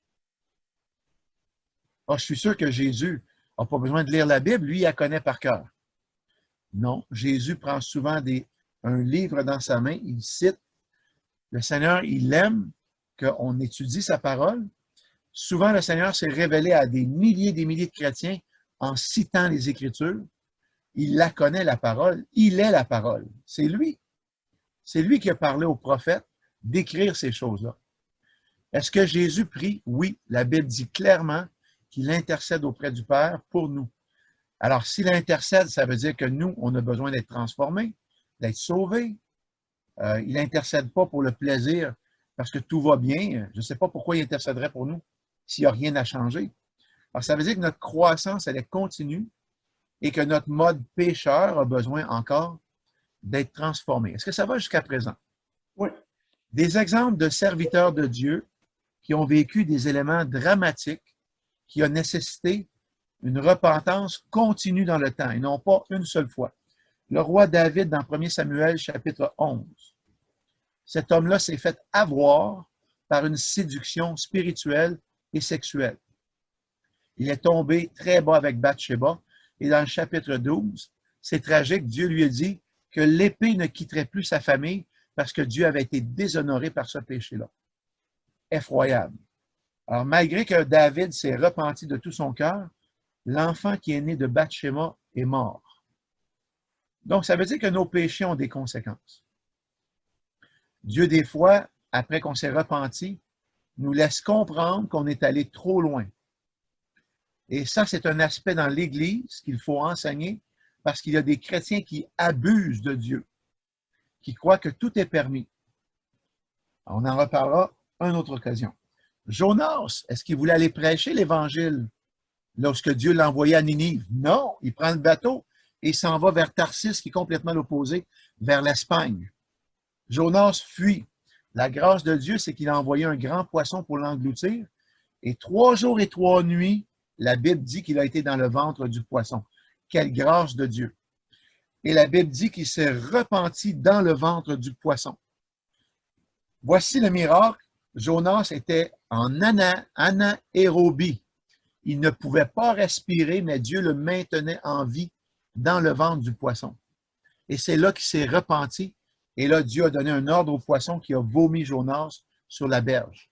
Speaker 2: Oh, je suis sûr que Jésus n'a pas besoin de lire la Bible, lui, il la connaît par cœur. Non, Jésus prend souvent un livre dans sa main, il cite. Le Seigneur, il aime qu'on étudie sa parole. Souvent, le Seigneur s'est révélé à des milliers et des milliers de chrétiens en citant les Écritures. Il la connaît, la parole. Il est la parole. C'est lui. C'est lui qui a parlé aux prophètes d'écrire ces choses-là. Est-ce que Jésus prie? Oui, la Bible dit clairement qu'il intercède auprès du Père pour nous. Alors, s'il intercède, ça veut dire que nous, on a besoin d'être transformés, d'être sauvés. Il n'intercède pas pour le plaisir parce que tout va bien. Je ne sais pas pourquoi il intercéderait pour nous s'il n'y a rien à changer. Alors, ça veut dire que notre croissance, elle est continue et que notre mode pécheur a besoin encore d'être transformé. Est-ce que ça va jusqu'à présent?
Speaker 1: Oui.
Speaker 2: Des exemples de serviteurs de Dieu qui ont vécu des éléments dramatiques qui ont nécessité une repentance continue dans le temps et non pas une seule fois. Le roi David dans 1 Samuel chapitre 11. Cet homme-là s'est fait avoir par une séduction spirituelle et sexuelle. Il est tombé très bas avec Bathsheba, et dans le chapitre 12, c'est tragique, Dieu lui a dit que l'épée ne quitterait plus sa famille parce que Dieu avait été déshonoré par ce péché-là. Effroyable. Alors, malgré que David s'est repenti de tout son cœur, l'enfant qui est né de Bathsheba est mort. Donc, ça veut dire que nos péchés ont des conséquences. Dieu, des fois, après qu'on s'est repenti, nous laisse comprendre qu'on est allé trop loin. Et ça, c'est un aspect dans l'Église qu'il faut enseigner parce qu'il y a des chrétiens qui abusent de Dieu, qui croient que tout est permis. On en reparlera une autre occasion. Jonas, est-ce qu'il voulait aller prêcher l'Évangile lorsque Dieu l'a envoyé à Ninive? Non, il prend le bateau et s'en va vers Tarsis, qui est complètement l'opposé, vers l'Espagne. Jonas fuit. La grâce de Dieu, c'est qu'il a envoyé un grand poisson pour l'engloutir. Et 3 jours et 3 nuits, la Bible dit qu'il a été dans le ventre du poisson. Quelle grâce de Dieu! Et la Bible dit qu'il s'est repenti dans le ventre du poisson. Voici le miracle. Jonas était en anaérobie. Il ne pouvait pas respirer, mais Dieu le maintenait en vie dans le ventre du poisson. Et c'est là qu'il s'est repenti. Et là, Dieu a donné un ordre au poisson qui a vomi Jonas sur la berge.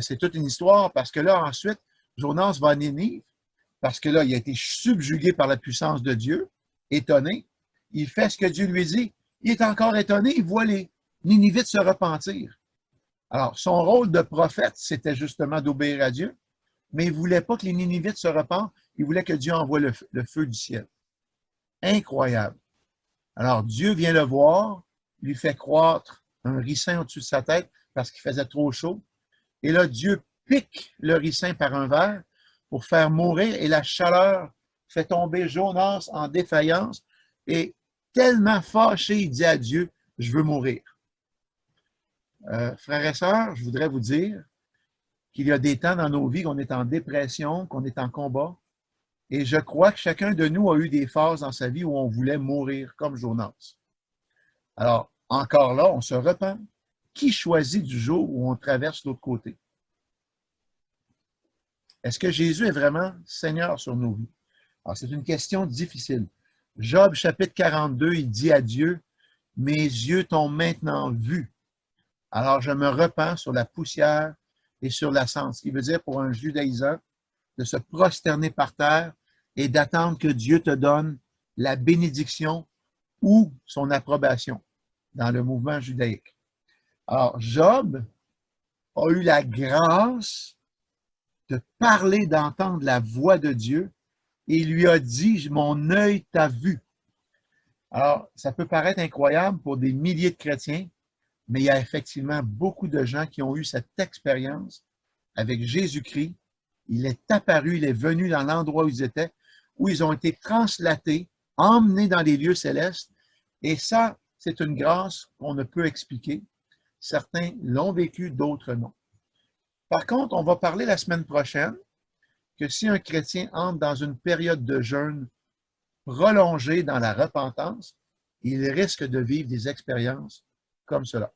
Speaker 2: C'est toute une histoire parce que là, ensuite, Jonas va à Ninive parce que là, il a été subjugué par la puissance de Dieu, étonné. Il fait ce que Dieu lui dit. Il est encore étonné, il voit les Ninivites se repentir. Alors, son rôle de prophète, c'était justement d'obéir à Dieu, mais il ne voulait pas que les Ninivites se repentent, il voulait que Dieu envoie le feu du ciel. Incroyable. Alors, Dieu vient le voir, lui fait croître un ricin au-dessus de sa tête parce qu'il faisait trop chaud. Et là, Dieu pique le ricin par un verre pour faire mourir et la chaleur fait tomber Jonas en défaillance et tellement fâché, il dit à Dieu, je veux mourir. Frères et sœurs, je voudrais vous dire qu'il y a des temps dans nos vies qu'on est en dépression, qu'on est en combat. Et je crois que chacun de nous a eu des phases dans sa vie où on voulait mourir comme Jonas. Alors, encore là, on se repent. Qui choisit du jour où on traverse l'autre côté? Est-ce que Jésus est vraiment Seigneur sur nos vies? Alors, c'est une question difficile. Job, chapitre 42, il dit à Dieu, « Mes yeux t'ont maintenant vu. Alors, je me repens sur la poussière et sur la cendre. » Ce qui veut dire pour un judaïsant de se prosterner par terre et d'attendre que Dieu te donne la bénédiction ou son approbation dans le mouvement judaïque. Alors, Job a eu la grâce de parler, d'entendre la voix de Dieu et il lui a dit, « Mon œil t'a vu. » Alors, ça peut paraître incroyable pour des milliers de chrétiens, mais il y a effectivement beaucoup de gens qui ont eu cette expérience avec Jésus-Christ. Il est apparu, il est venu dans l'endroit où ils étaient, où ils ont été translatés, emmenés dans les lieux célestes. Et ça, c'est une grâce qu'on ne peut expliquer. Certains l'ont vécu, d'autres non. Par contre, on va parler la semaine prochaine que si un chrétien entre dans une période de jeûne prolongée dans la repentance, il risque de vivre des expériences comme cela.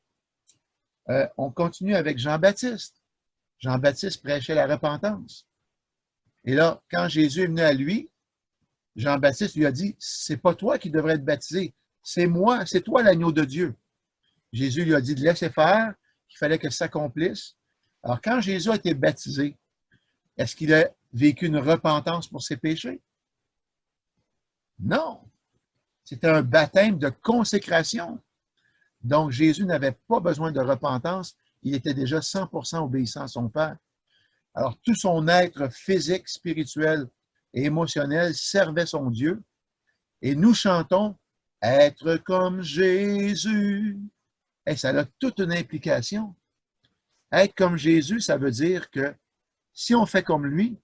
Speaker 2: On continue avec Jean-Baptiste. Jean-Baptiste prêchait la repentance. Et là, quand Jésus est venu à lui, Jean-Baptiste lui a dit, « C'est pas toi qui devrais être baptisé, c'est moi, c'est toi l'agneau de Dieu. » Jésus lui a dit de laisser faire, qu'il fallait que ça s'accomplisse. Alors, quand Jésus a été baptisé, est-ce qu'il a vécu une repentance pour ses péchés? Non. C'était un baptême de consécration. Donc, Jésus n'avait pas besoin de repentance. Il était déjà 100% obéissant à son Père. Alors, tout son être physique, spirituel et émotionnel servait son Dieu. Et nous chantons « Être comme Jésus ». Et ça a toute une implication. Être comme Jésus, ça veut dire que si on fait comme lui,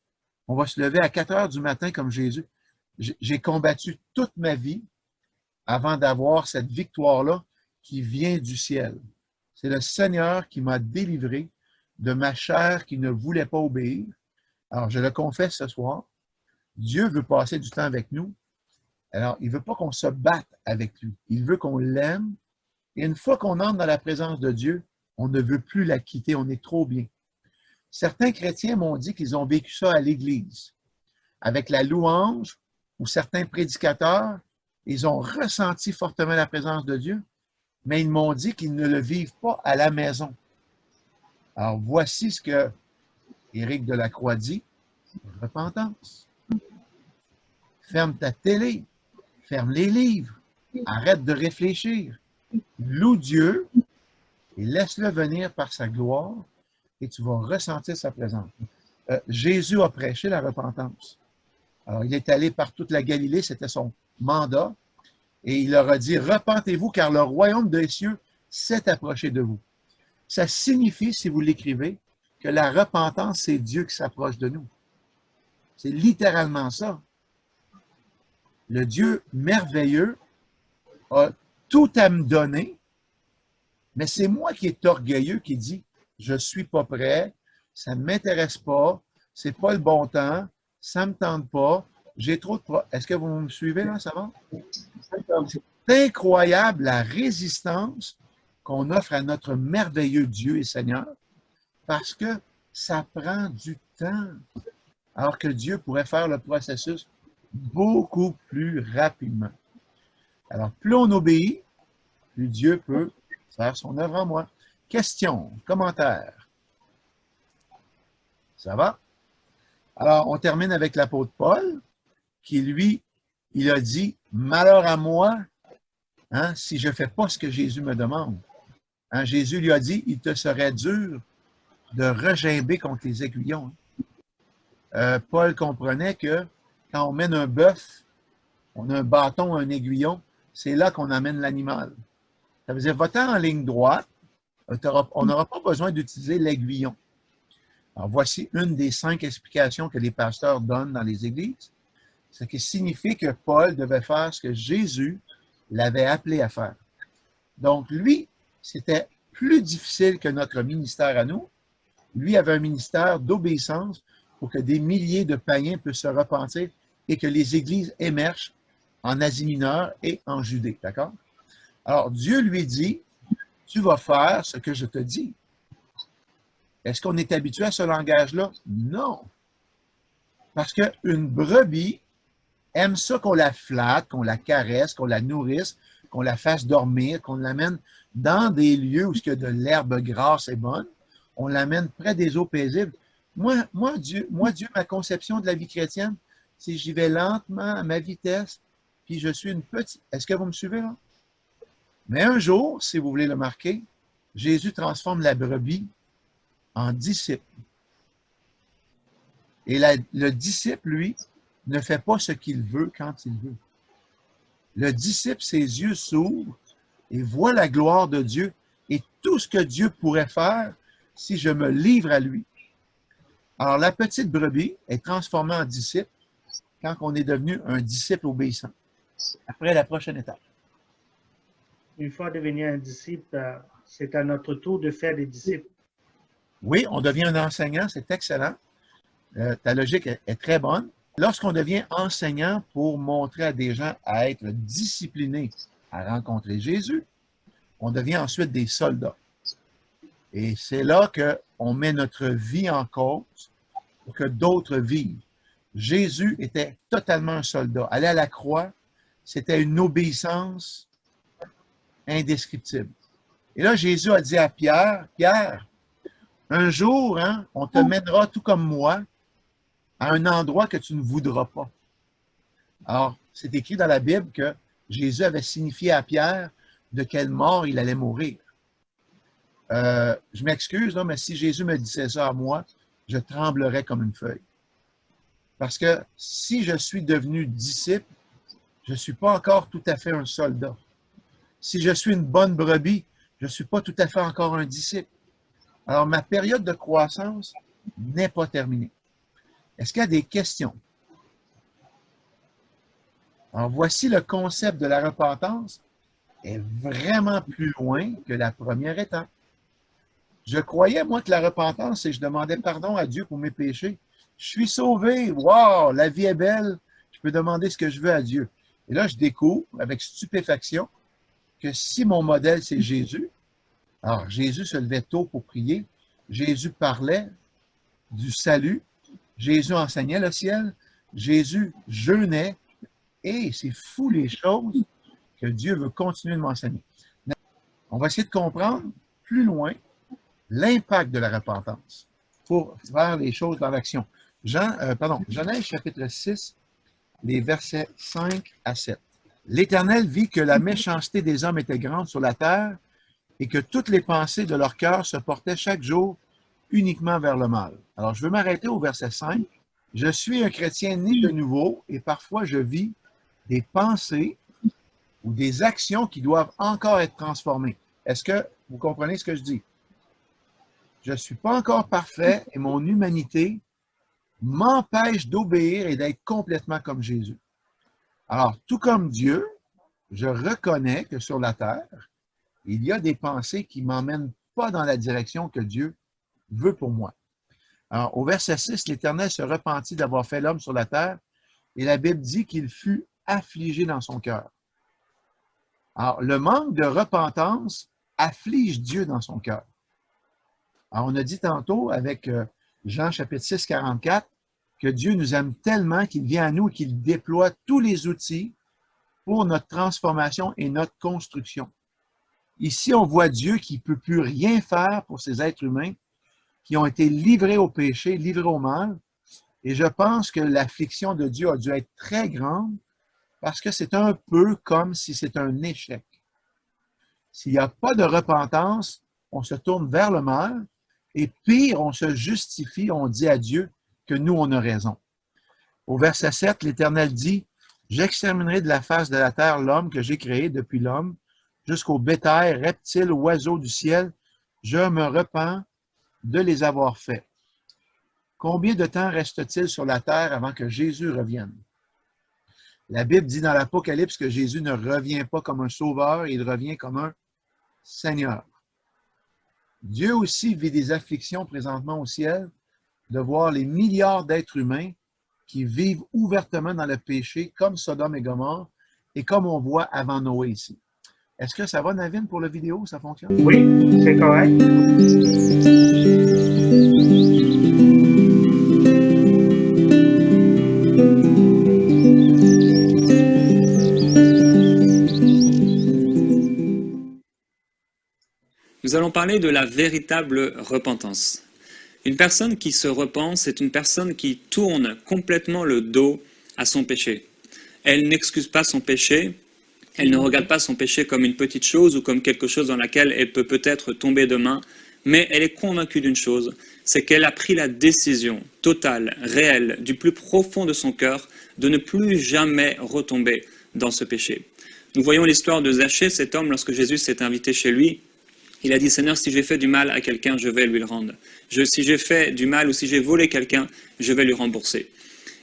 Speaker 2: on va se lever à 4 heures du matin comme Jésus. J'ai combattu toute ma vie avant d'avoir cette victoire-là qui vient du ciel. C'est le Seigneur qui m'a délivré de ma chair qui ne voulait pas obéir. Alors, je le confesse ce soir. Dieu veut passer du temps avec nous. Alors, il ne veut pas qu'on se batte avec lui. Il veut qu'on l'aime. Et une fois qu'on entre dans la présence de Dieu, On ne veut plus la quitter, on est trop bien. Certains chrétiens m'ont dit qu'ils ont vécu ça à l'Église. Avec la louange ou certains prédicateurs, ils ont ressenti fortement la présence de Dieu, mais ils m'ont dit qu'ils ne le vivent pas à la maison. Alors, voici ce que Éric Delacroix dit, repentance. Ferme ta télé, ferme les livres, arrête de réfléchir, loue Dieu et laisse-le venir par sa gloire et tu vas ressentir sa présence. Jésus a prêché la repentance. Alors, il est allé par toute la Galilée, c'était son mandat, et il leur a dit, repentez-vous car le royaume des cieux s'est approché de vous. Ça signifie, si vous l'écrivez, que la repentance, c'est Dieu qui s'approche de nous. C'est littéralement ça. Le Dieu merveilleux a tout à me donner, mais c'est moi qui est orgueilleux qui dit, je ne suis pas prêt, ça ne m'intéresse pas, c'est pas le bon temps, ça ne me tente pas, j'ai trop de... Est-ce que vous me suivez là, ça va? C'est incroyable la résistance qu'on offre à notre merveilleux Dieu et Seigneur parce que ça prend du temps. Alors que Dieu pourrait faire le processus beaucoup plus rapidement. Alors, plus on obéit, plus Dieu peut faire son œuvre en moi. Questions, commentaires? Ça va? Alors, on termine avec l'apôtre Paul, qui, lui, il a dit, « Malheur à moi, hein, si je ne fais pas ce que Jésus me demande. Hein, » Jésus lui a dit, « Il te serait dur de regimber contre les aiguillons. » Paul comprenait que quand on mène un bœuf, on a un bâton, un aiguillon, c'est là qu'on amène l'animal. Ça veut dire, va-t'en en ligne droite, on n'aura pas besoin d'utiliser l'aiguillon. Alors, voici une des 5 explications que les pasteurs donnent dans les églises. Ce qui signifie que Paul devait faire ce que Jésus l'avait appelé à faire. Donc, lui, c'était plus difficile que notre ministère à nous. Lui avait un ministère d'obéissance pour que des milliers de païens puissent se repentir et que les églises émergent en Asie mineure et en Judée. D'accord? Alors, Dieu lui dit, tu vas faire ce que je te dis. Est-ce qu'on est habitué à ce langage-là? Non. Parce qu'une brebis aime ça qu'on la flatte, qu'on la caresse, qu'on la nourrisse, qu'on la fasse dormir, qu'on l'amène dans des lieux où il y a de l'herbe grasse et bonne. On l'amène près des eaux paisibles. Moi, Dieu, ma conception de la vie chrétienne, c'est j'y vais lentement, à ma vitesse, puis je suis une petite... Est-ce que vous me suivez là? Mais un jour, si vous voulez le marquer, Jésus transforme la brebis en disciple. Et le disciple, lui, ne fait pas ce qu'il veut quand il veut. Le disciple, ses yeux s'ouvrent et voit la gloire de Dieu et tout ce que Dieu pourrait faire si je me livre à lui. Alors, la petite brebis est transformée en disciple quand on est devenu un disciple obéissant. Après la prochaine étape.
Speaker 1: Une fois devenu un disciple, c'est à notre tour de faire des disciples.
Speaker 2: Oui, on devient un enseignant, c'est excellent. Ta logique est très bonne. Lorsqu'on devient enseignant pour montrer à des gens à être disciplinés à rencontrer Jésus, on devient ensuite des soldats. Et c'est là qu'on met notre vie en cause pour que d'autres vivent. Jésus était totalement un soldat. Aller à la croix, c'était une obéissance indescriptible. Et là, Jésus a dit à Pierre, « Pierre, un jour, hein, on te mènera tout comme moi à un endroit que tu ne voudras pas. » Alors, c'est écrit dans la Bible que Jésus avait signifié à Pierre de quelle mort il allait mourir. Je m'excuse, mais si Jésus me disait ça à moi, je tremblerais comme une feuille. Parce que si je suis devenu disciple, je ne suis pas encore tout à fait un soldat. Si je suis une bonne brebis, je ne suis pas tout à fait encore un disciple. Alors, ma période de croissance n'est pas terminée. Est-ce qu'il y a des questions? Alors, voici le concept de la repentance est vraiment plus loin que la première étape. Je croyais, moi, que la repentance, c'est que je demandais pardon à Dieu pour mes péchés. Je suis sauvé. Wow, la vie est belle. Je peux demander ce que je veux à Dieu. Et là, je découvre avec stupéfaction que si mon modèle, c'est Jésus, Alors, Jésus se levait tôt pour prier. Jésus parlait du salut. Jésus enseignait le ciel. Jésus jeûnait. Et c'est fou les choses que Dieu veut continuer de m'enseigner. On va essayer de comprendre plus loin l'impact de la repentance pour faire les choses dans l'action. Genèse chapitre 6, les versets 5 à 7. L'Éternel vit que la méchanceté des hommes était grande sur la terre et que toutes les pensées de leur cœur se portaient chaque jour uniquement vers le mal. Alors, je veux m'arrêter au verset 5. Je suis un chrétien né de nouveau et parfois je vis des pensées ou des actions qui doivent encore être transformées. Est-ce que vous comprenez ce que je dis? Je ne suis pas encore parfait et mon humanité m'empêche d'obéir et d'être complètement comme Jésus. Alors, tout comme Dieu, je reconnais que sur la terre, il y a des pensées qui ne m'emmènent pas dans la direction que Dieu veut pour moi. Alors, au verset 6, l'Éternel se repentit d'avoir fait l'homme sur la terre et la Bible dit qu'il fut affligé dans son cœur. Alors, le manque de repentance afflige Dieu dans son cœur. Alors, on a dit tantôt avec Jean chapitre 6, 44, que Dieu nous aime tellement qu'il vient à nous et qu'il déploie tous les outils pour notre transformation et notre construction. Ici, on voit Dieu qui ne peut plus rien faire pour ces êtres humains qui ont été livrés au péché, livrés au mal. Et je pense que l'affliction de Dieu a dû être très grande parce que c'est un peu comme si c'est un échec. S'il n'y a pas de repentance, on se tourne vers le mal et pire, on se justifie, on dit à Dieu que nous, on a raison. Au verset 7, l'Éternel dit « J'exterminerai de la face de la terre l'homme que j'ai créé depuis l'homme, jusqu'au bétail, reptiles, oiseaux du ciel. Je me repens de les avoir faits. » Combien de temps reste-t-il sur la terre avant que Jésus revienne? La Bible dit dans l'Apocalypse que Jésus ne revient pas comme un sauveur, il revient comme un Seigneur. Dieu aussi vit des afflictions présentement au ciel, de voir les milliards d'êtres humains qui vivent ouvertement dans le péché, comme Sodome et Gomorrhe, et comme on voit avant Noé ici. Est-ce que ça va, Navin, pour la vidéo? Ça fonctionne?
Speaker 1: Oui, c'est correct.
Speaker 7: Nous allons parler de la véritable repentance. Une personne qui se repent, c'est une personne qui tourne complètement le dos à son péché. Elle n'excuse pas son péché, elle ne regarde pas son péché comme une petite chose ou comme quelque chose dans laquelle elle peut peut-être tomber demain, mais elle est convaincue d'une chose, c'est qu'elle a pris la décision totale, réelle, du plus profond de son cœur, de ne plus jamais retomber dans ce péché. Nous voyons l'histoire de Zachée, cet homme, lorsque Jésus s'est invité chez lui, il a dit, Seigneur, si j'ai fait du mal à quelqu'un, je vais lui le rendre. Si j'ai fait du mal ou si j'ai volé quelqu'un, je vais lui rembourser.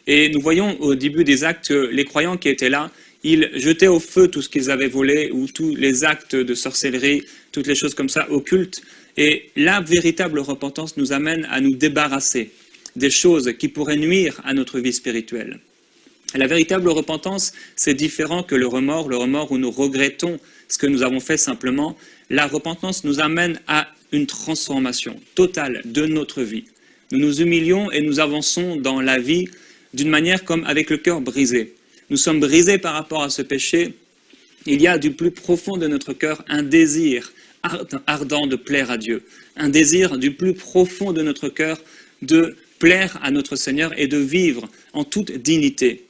Speaker 7: Et nous voyons au début des actes, les croyants qui étaient là, ils jetaient au feu tout ce qu'ils avaient volé ou tous les actes de sorcellerie, toutes les choses comme ça, occultes. Et la véritable repentance nous amène à nous débarrasser des choses qui pourraient nuire à notre vie spirituelle. La véritable repentance, c'est différent que le remords où nous regrettons ce que nous avons fait simplement. La repentance nous amène à une transformation totale de notre vie. Nous nous humilions et nous avançons dans la vie d'une manière comme avec le cœur brisé. Nous sommes brisés par rapport à ce péché. Il y a du plus profond de notre cœur un désir ardent de plaire à Dieu, un désir du plus profond de notre cœur de plaire à notre Seigneur et de vivre en toute dignité,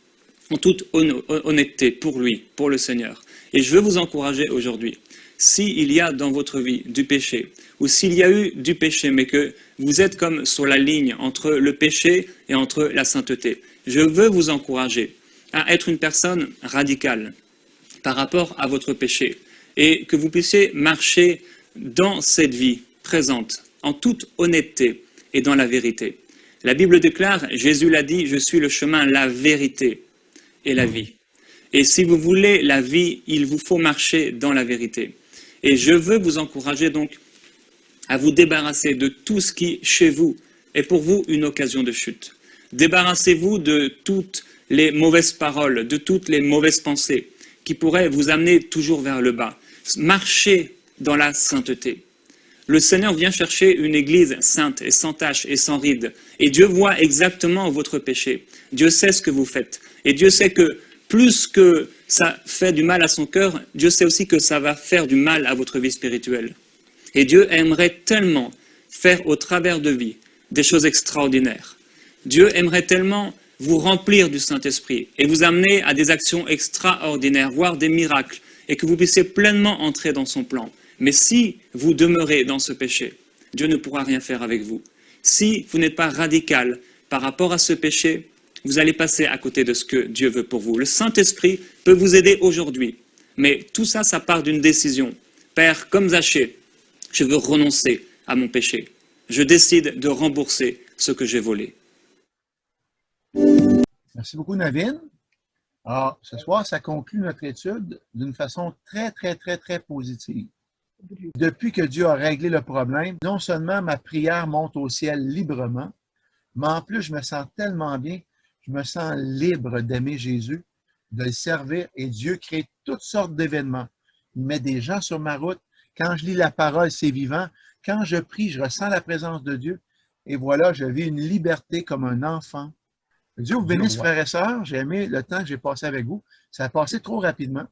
Speaker 7: en toute honnêteté pour lui, pour le Seigneur. Et je veux vous encourager aujourd'hui, s'il y a dans votre vie du péché, ou s'il y a eu du péché, mais que vous êtes comme sur la ligne entre le péché et entre la sainteté, je veux vous encourager à être une personne radicale par rapport à votre péché et que vous puissiez marcher dans cette vie présente, en toute honnêteté et dans la vérité. La Bible déclare, Jésus l'a dit, je suis le chemin, la vérité et la vie. Et si vous voulez la vie, il vous faut marcher dans la vérité. Et je veux vous encourager donc à vous débarrasser de tout ce qui, chez vous, est pour vous une occasion de chute. Débarrassez-vous de toutes les mauvaises paroles, de toutes les mauvaises pensées qui pourraient vous amener toujours vers le bas. Marchez dans la sainteté. Le Seigneur vient chercher une église sainte et sans tache et sans ride. Et Dieu voit exactement votre péché. Dieu sait ce que vous faites. Et Dieu sait que plus que ça fait du mal à son cœur, Dieu sait aussi que ça va faire du mal à votre vie spirituelle. Et Dieu aimerait tellement faire au travers de vie des choses extraordinaires. Dieu aimerait tellement vous remplir du Saint-Esprit et vous amener à des actions extraordinaires, voire des miracles, et que vous puissiez pleinement entrer dans son plan. Mais si vous demeurez dans ce péché, Dieu ne pourra rien faire avec vous. Si vous n'êtes pas radical par rapport à ce péché, vous allez passer à côté de ce que Dieu veut pour vous. Le Saint-Esprit peut vous aider aujourd'hui, mais tout ça, ça part d'une décision. Père, comme Zachée, je veux renoncer à mon péché. Je décide de rembourser ce que j'ai volé.
Speaker 2: Merci beaucoup, Navin. Alors, ce soir, ça conclut notre étude d'une façon très positive. Depuis que Dieu a réglé le problème, non seulement ma prière monte au ciel librement, mais en plus, je me sens tellement bien, je me sens libre d'aimer Jésus, de le servir, et Dieu crée toutes sortes d'événements. Il met des gens sur ma route. Quand je lis la parole, c'est vivant. Quand je prie, je ressens la présence de Dieu. Et voilà, je vis une liberté comme un enfant. Dieu vous bénisse, frères et sœurs. J'ai aimé le temps que j'ai passé avec vous. Ça a passé trop rapidement.